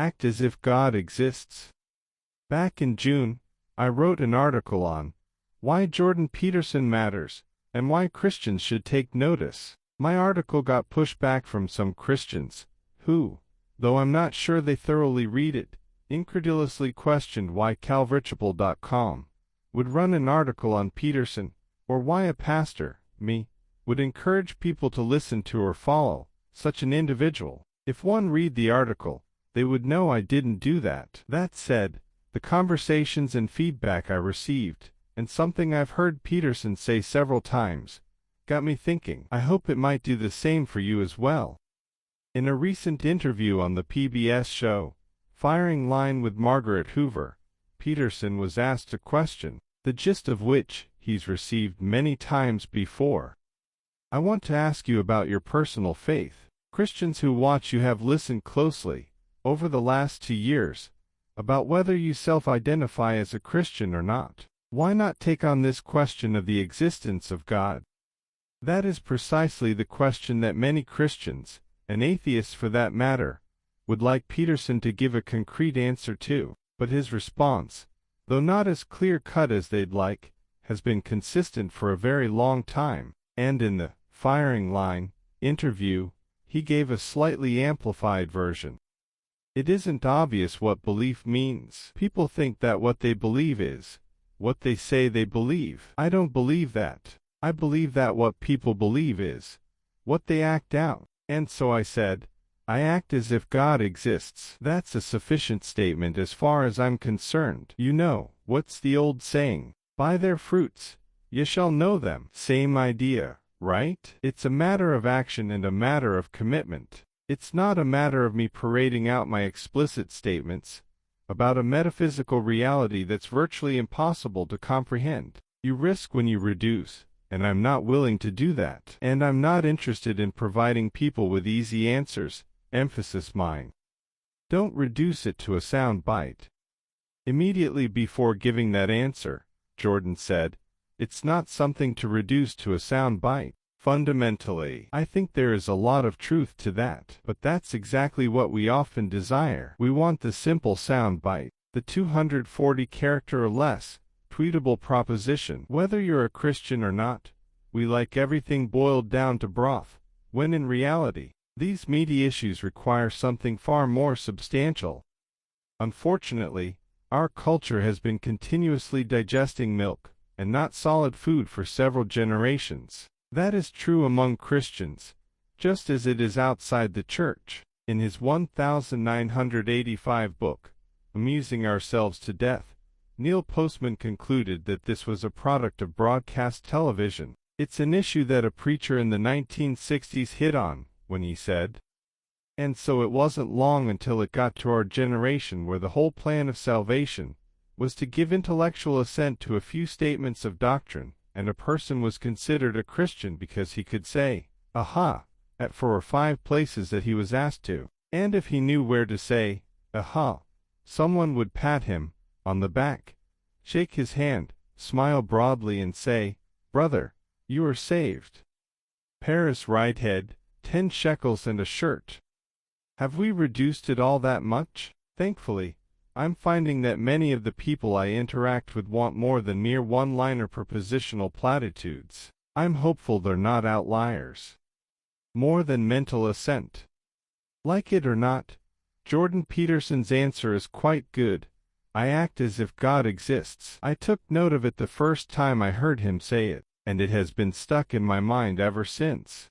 act as if God exists. Back in June, I wrote an article on why Jordan Peterson matters and why Christians should take notice. My article got pushback from some Christians who, though I'm not sure they thoroughly read it, incredulously questioned why calvarichapel.com would run an article on Peterson, or why a pastor, me, would encourage people to listen to or follow such an individual. If one read the article, they would know I didn't do that. That said, the conversations and feedback I received, and something I've heard Peterson say several times, got me thinking. I hope it might do the same for you as well. In a recent interview on the PBS show, Firing Line with Margaret Hoover, Peterson was asked a question, the gist of which he's received many times before. I want to ask you about your personal faith. Christians who watch you have listened closely, over the last 2 years, about whether you self-identify as a Christian or not. Why not take on this question of the existence of God? That is precisely the question that many Christians, and atheists for that matter, would like Peterson to give a concrete answer to. But his response, though not as clear-cut as they'd like, has been consistent for a very long time, and in the Firing Line interview, he gave a slightly amplified version. It isn't obvious what belief means. People think that what they believe is what they say they believe. I don't believe that. I believe that what people believe is what they act out. And so I said, I act as if God exists. That's a sufficient statement as far as I'm concerned. You know, what's the old saying? By their fruits, ye shall know them. Same idea, right? It's a matter of action and a matter of commitment. It's not a matter of me parading out my explicit statements about a metaphysical reality that's virtually impossible to comprehend. You risk when you reduce, and I'm not willing to do that. And I'm not interested in providing people with easy answers, emphasis mine. Don't reduce it to a sound bite. Immediately before giving that answer, Jordan said, it's not something to reduce to a sound bite. Fundamentally, I think there is a lot of truth to that. But that's exactly what we often desire. We want the simple sound bite, the 240-character or less, tweetable proposition. Whether you're a Christian or not, we like everything boiled down to broth, when in reality, these meaty issues require something far more substantial. Unfortunately, our culture has been continuously digesting milk, and not solid food for several generations. That is true among Christians, just as it is outside the church. In his 1985 book, Amusing Ourselves to Death, Neil Postman concluded that this was a product of broadcast television. It's an issue that a preacher in the 1960s hit on, when he said, and so it wasn't long until it got to our generation where the whole plan of salvation was to give intellectual assent to a few statements of doctrine, and a person was considered a Christian because he could say, aha, at 4 or 5 places that he was asked to. And if he knew where to say, aha, someone would pat him on the back, shake his hand, smile broadly and say, brother, you are saved. Paris Ridehead, 10 shekels and a shirt. Have we reduced it all that much? Thankfully, I'm finding that many of the people I interact with want more than mere one-liner propositional platitudes. I'm hopeful they're not outliers. More than mental assent. Like it or not, Jordan Peterson's answer is quite good. I act as if God exists. I took note of it the first time I heard him say it, and it has been stuck in my mind ever since.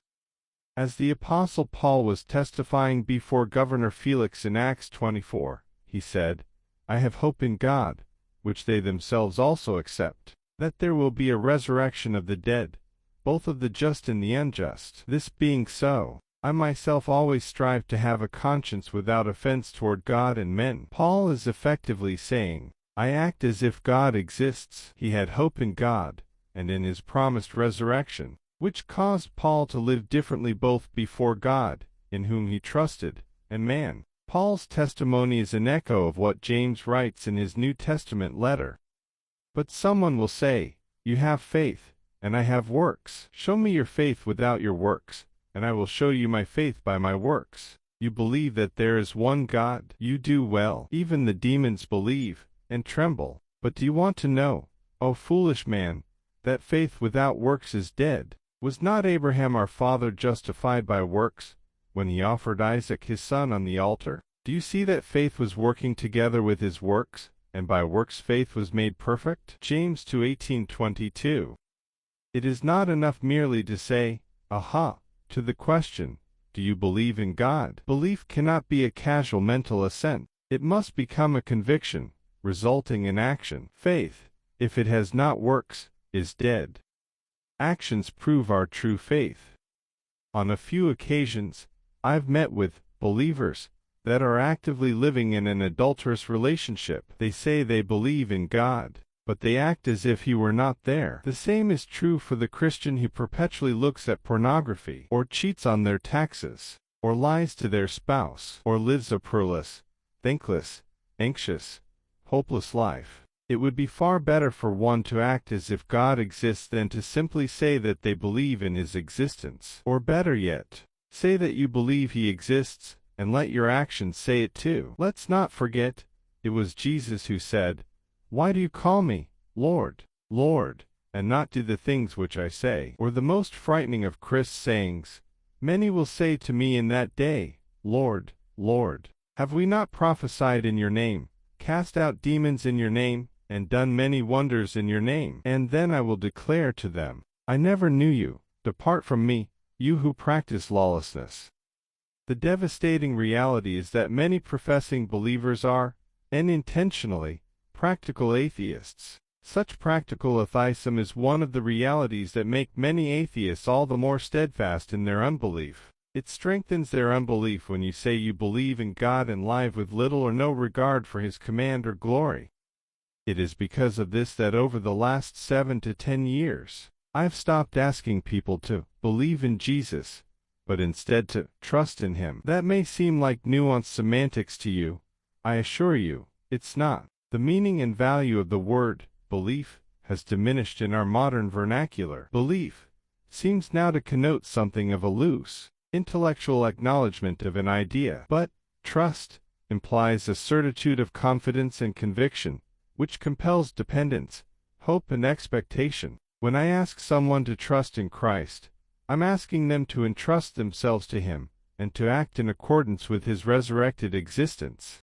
As the Apostle Paul was testifying before Governor Felix in Acts 24, he said, I have hope in God, which they themselves also accept, that there will be a resurrection of the dead, both of the just and the unjust. This being so, I myself always strive to have a conscience without offense toward God and men. Paul is effectively saying, I act as if God exists. He had hope in God, and in his promised resurrection, which caused Paul to live differently both before God, in whom he trusted, and man. Paul's testimony is an echo of what James writes in his New Testament letter. But someone will say, you have faith, and I have works. Show me your faith without your works, and I will show you my faith by my works. You believe that there is one God. You do well. Even the demons believe and tremble. But do you want to know, O foolish man, that faith without works is dead? Was not Abraham our father justified by works, when he offered Isaac his son on the altar? Do you see that faith was working together with his works, and by works faith was made perfect? James 2:18-22. It is not enough merely to say, aha, to the question, do you believe in God? Belief cannot be a casual mental assent. It must become a conviction, resulting in action. Faith, if it has not works, is dead. Actions prove our true faith. On a few occasions, I've met with believers that are actively living in an adulterous relationship. They say they believe in God, but they act as if He were not there. The same is true for the Christian who perpetually looks at pornography, or cheats on their taxes, or lies to their spouse, or lives a prayerless, thankless, anxious, hopeless life. It would be far better for one to act as if God exists than to simply say that they believe in His existence. Or better yet, say that you believe He exists, and let your actions say it too. Let's not forget, it was Jesus who said, "Why do you call me, Lord, Lord, and not do the things which I say?" Or the most frightening of Christ's sayings, "Many will say to me in that day, Lord, Lord, have we not prophesied in your name, cast out demons in your name, and done many wonders in your name?" And then I will declare to them, "I never knew you. Depart from me, you who practice lawlessness." The devastating reality is that many professing believers are, and intentionally, practical atheists. Such practical atheism is one of the realities that make many atheists all the more steadfast in their unbelief. It strengthens their unbelief when you say you believe in God and live with little or no regard for His command or glory. It is because of this that over the last 7 to 10 years, I've stopped asking people to believe in Jesus, but instead to trust in Him. That may seem like nuanced semantics to you. I assure you, it's not. The meaning and value of the word belief has diminished in our modern vernacular. Belief seems now to connote something of a loose, intellectual acknowledgement of an idea. But trust implies a certitude of confidence and conviction, which compels dependence, hope, and expectation. When I ask someone to trust in Christ, I'm asking them to entrust themselves to Him, and to act in accordance with His resurrected existence.